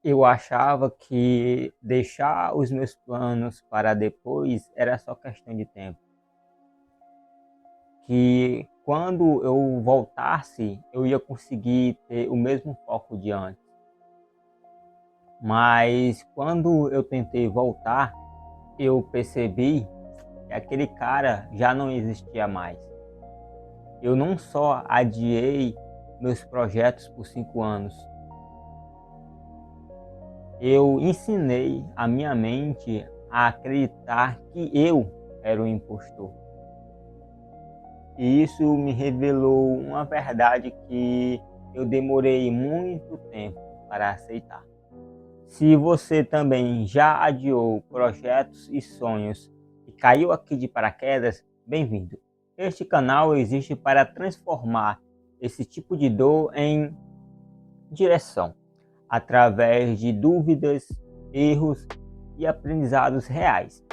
Eu achava que deixar os meus planos para depois era só questão de tempo. Que quando eu voltasse, eu ia conseguir ter o mesmo foco de antes. Mas quando eu tentei voltar, eu percebi que aquele cara já não existia mais. Eu não só adiei meus projetos por 5 anos, eu ensinei a minha mente a acreditar que eu era o impostor. E isso me revelou uma verdade que eu demorei muito tempo para aceitar. Se você também já adiou projetos e sonhos e caiu aqui de paraquedas, bem-vindo. Este canal existe para transformar esse tipo de dor em direção, através de dúvidas, erros e aprendizados reais.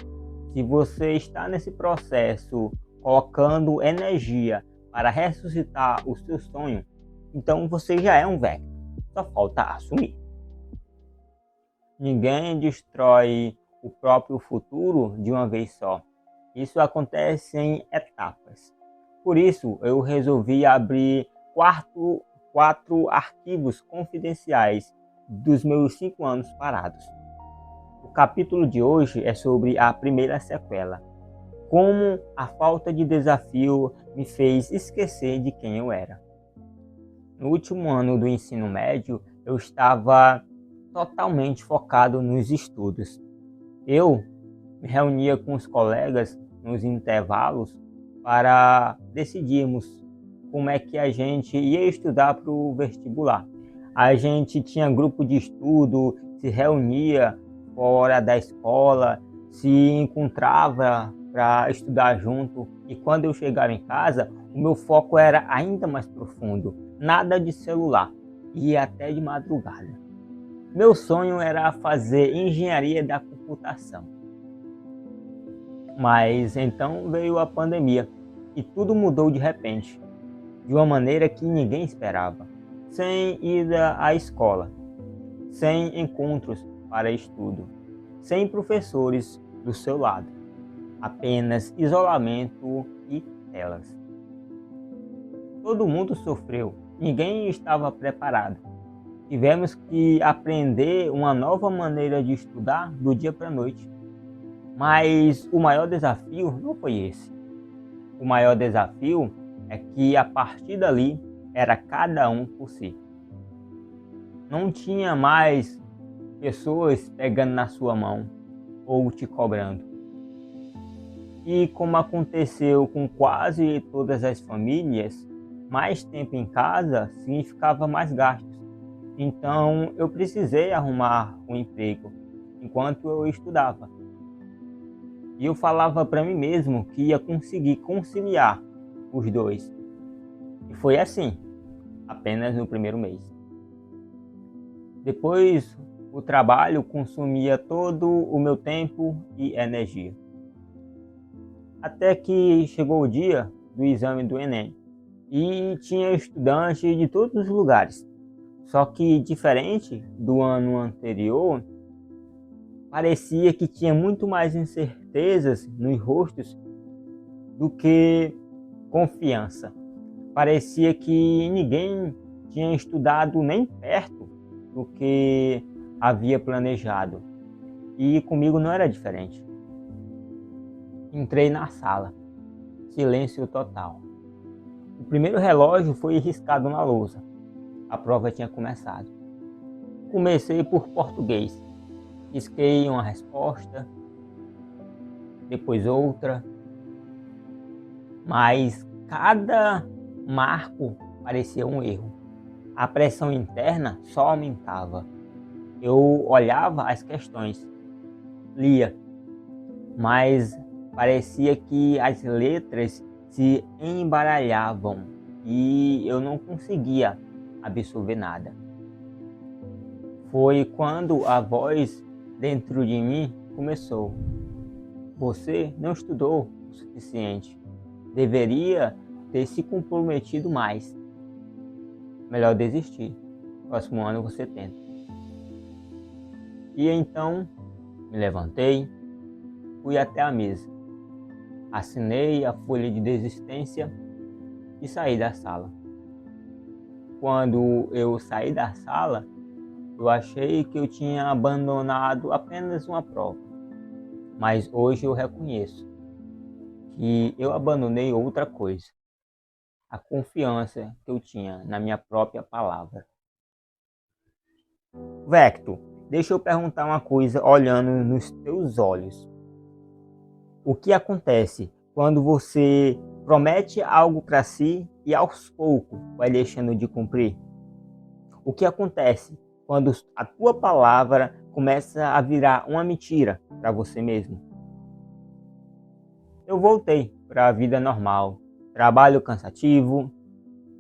Se você está nesse processo colocando energia para ressuscitar o seu sonho, então você já é um Vector. Só falta assumir. Ninguém destrói o próprio futuro de uma vez só. Isso acontece em etapas. Por isso, eu resolvi abrir quatro arquivos confidenciais dos meus 5 anos parados. O capítulo de hoje é sobre a primeira sequela. Como a falta de desafio me fez esquecer de quem eu era. No último ano do ensino médio, eu estava totalmente focado nos estudos. Eu me reunia com os colegas nos intervalos para decidirmos como é que a gente ia estudar para o vestibular. A gente tinha grupo de estudo, se reunia fora da escola, se encontrava para estudar junto. E quando eu chegava em casa, o meu foco era ainda mais profundo. Nada de celular, e até de madrugada. Meu sonho era fazer engenharia da computação. Mas então veio a pandemia e tudo mudou de repente, de uma maneira que ninguém esperava. Sem ida à escola, sem encontros para estudo, sem professores do seu lado, apenas isolamento e telas. Todo mundo sofreu, ninguém estava preparado. Tivemos que aprender uma nova maneira de estudar do dia para a noite. Mas o maior desafio não foi esse. O maior desafio é que a partir dali era cada um por si. Não tinha mais pessoas pegando na sua mão ou te cobrando. E como aconteceu com quase todas as famílias, mais tempo em casa significava mais gastos. Então eu precisei arrumar um emprego enquanto eu estudava. E eu falava para mim mesmo que ia conseguir conciliar os dois. E foi assim, apenas no primeiro mês. Depois, o trabalho consumia todo o meu tempo e energia. Até que chegou o dia do exame do Enem. E tinha estudantes de todos os lugares. Só que, diferente do ano anterior, parecia que tinha muito mais incertezas nos rostos do que confiança. Parecia que ninguém tinha estudado nem perto do que havia planejado. E comigo não era diferente. Entrei na sala. Silêncio total. O primeiro relógio foi riscado na lousa. A prova tinha começado. Comecei por português. Risquei uma resposta, depois outra. Mas cada marco parecia um erro. A pressão interna só aumentava. Eu olhava as questões, lia, mas parecia que as letras se embaralhavam e eu não conseguia absorver nada. Foi quando a voz dentro de mim começou. Você não estudou o suficiente. Deveria ter se comprometido mais. Melhor desistir. próximo ano você tenta. E então me levantei, fui até a mesa, assinei a folha de desistência e saí da sala. Quando eu saí da sala, eu achei que eu tinha abandonado apenas uma prova, mas hoje eu reconheço que eu abandonei outra coisa, a confiança que eu tinha na minha própria palavra. Vector, deixa eu perguntar uma coisa olhando nos teus olhos. O que acontece quando você promete algo para si e aos poucos vai deixando de cumprir? O que acontece quando a tua palavra começa a virar uma mentira para você mesmo? Eu voltei para a vida normal, trabalho cansativo,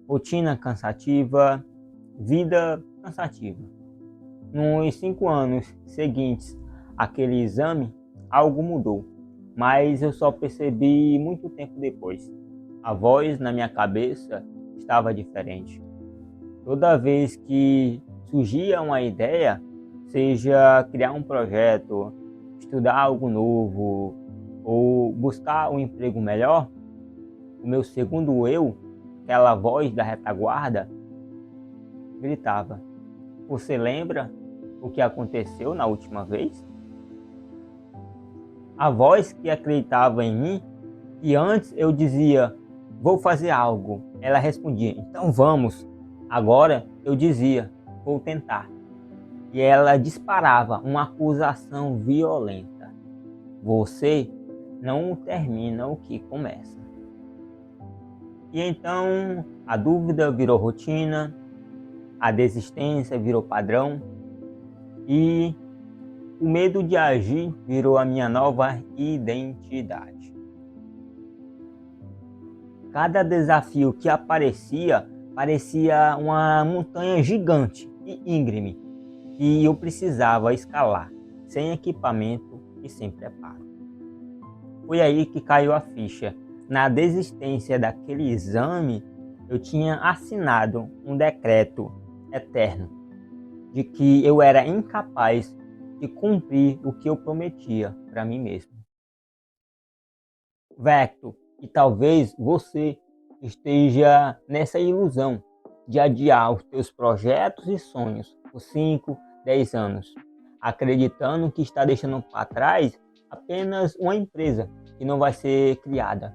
rotina cansativa, vida cansativa. Nos 5 anos seguintes àquele exame, algo mudou, mas eu só percebi muito tempo depois. A voz na minha cabeça estava diferente. Toda vez que surgia uma ideia, seja criar um projeto, estudar algo novo ou buscar um emprego melhor, o meu segundo eu, aquela voz da retaguarda, gritava: "Você lembra o que aconteceu na última vez?" A voz que acreditava em mim, e antes eu dizia: "Vou fazer algo", ela respondia: "Então vamos." Agora eu dizia: "Vou tentar." E ela disparava uma acusação violenta: "Você não termina o que começa." E então a dúvida virou rotina, a desistência virou padrão e o medo de agir virou a minha nova identidade. Cada desafio que aparecia parecia uma montanha gigante e íngreme que eu precisava escalar, sem equipamento e sem preparo. Foi aí que caiu a ficha. Na desistência daquele exame, eu tinha assinado um decreto eterno de que eu era incapaz de cumprir o que eu prometia para mim mesmo. Vector, e talvez você esteja nessa ilusão de adiar os teus projetos e sonhos por 5, 10 anos, acreditando que está deixando para trás apenas uma empresa que não vai ser criada,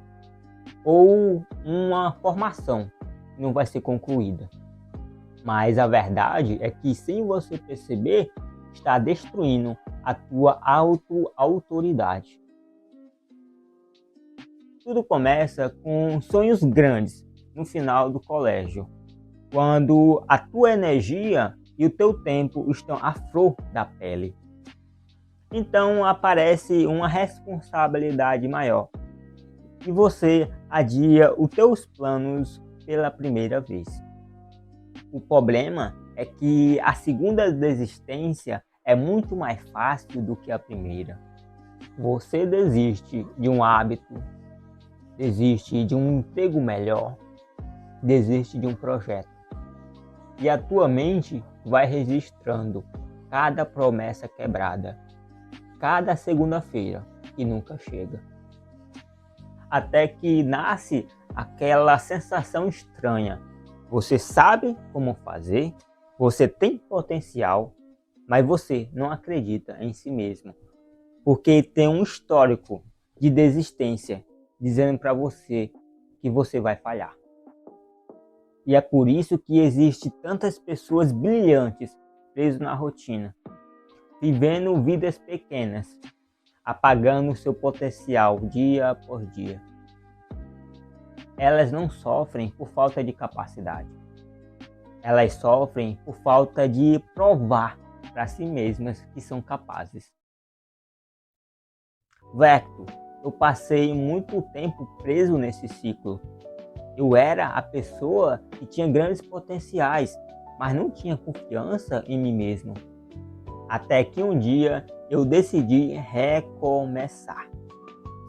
ou uma formação que não vai ser concluída. Mas a verdade é que, sem você perceber, está destruindo a tua autoridade. Tudo começa com sonhos grandes no final do colégio, quando a tua energia e o teu tempo estão à flor da pele. Então aparece uma responsabilidade maior e você adia os teus planos pela primeira vez. O problema é que a segunda desistência é muito mais fácil do que a primeira. Você desiste de um hábito, desiste de um emprego melhor, desiste de um projeto. E a tua mente vai registrando cada promessa quebrada, cada segunda-feira que nunca chega. Até que nasce aquela sensação estranha. Você sabe como fazer, você tem potencial, mas você não acredita em si mesmo, porque tem um histórico de desistência dizendo para você que você vai falhar. E é por isso que existe tantas pessoas brilhantes presas na rotina, vivendo vidas pequenas, apagando seu potencial dia por dia. Elas não sofrem por falta de capacidade. Elas sofrem por falta de provar para si mesmas que são capazes. Vector, eu passei muito tempo preso nesse ciclo. Eu era a pessoa que tinha grandes potenciais, mas não tinha confiança em mim mesmo. Até que um dia eu decidi recomeçar.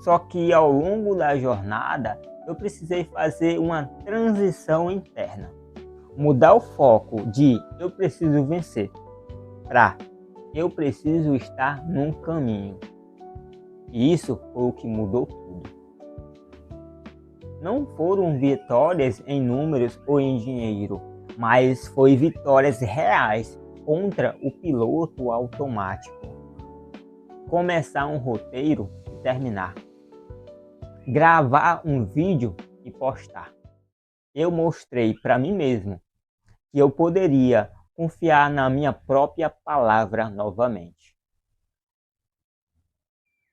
Só que ao longo da jornada eu precisei fazer uma transição interna. Mudar o foco de eu preciso vencer para eu preciso estar num caminho. E isso foi o que mudou tudo. Não foram vitórias em números ou em dinheiro, mas foi vitórias reais contra o piloto automático. Começar um roteiro e terminar. Gravar um vídeo e postar. Eu mostrei para mim mesmo que eu poderia confiar na minha própria palavra novamente.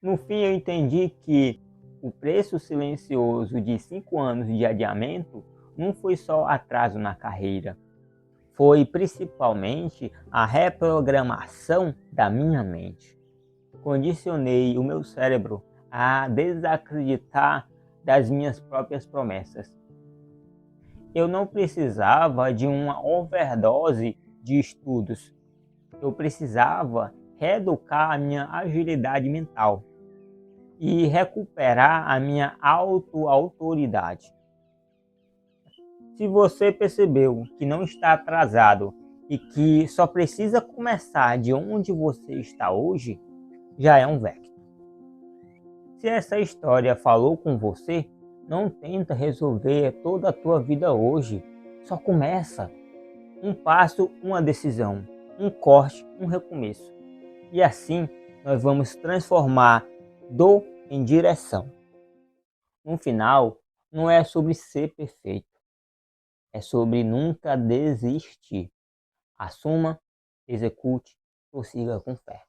No fim, eu entendi que o preço silencioso de 5 anos de adiamento não foi só atraso na carreira, foi principalmente a reprogramação da minha mente. Condicionei o meu cérebro a desacreditar das minhas próprias promessas. Eu não precisava de uma overdose de estudos. Eu precisava reeducar a minha agilidade mental e recuperar a minha autoautoridade. Se você percebeu que não está atrasado e que só precisa começar de onde você está hoje, já é um vector. Se essa história falou com você, não tenta resolver toda a tua vida hoje. Só começa. Um passo, uma decisão. Um corte, um recomeço. E assim nós vamos transformar dor em direção. No final, não é sobre ser perfeito. É sobre nunca desistir. Assuma, execute, prossiga com fé.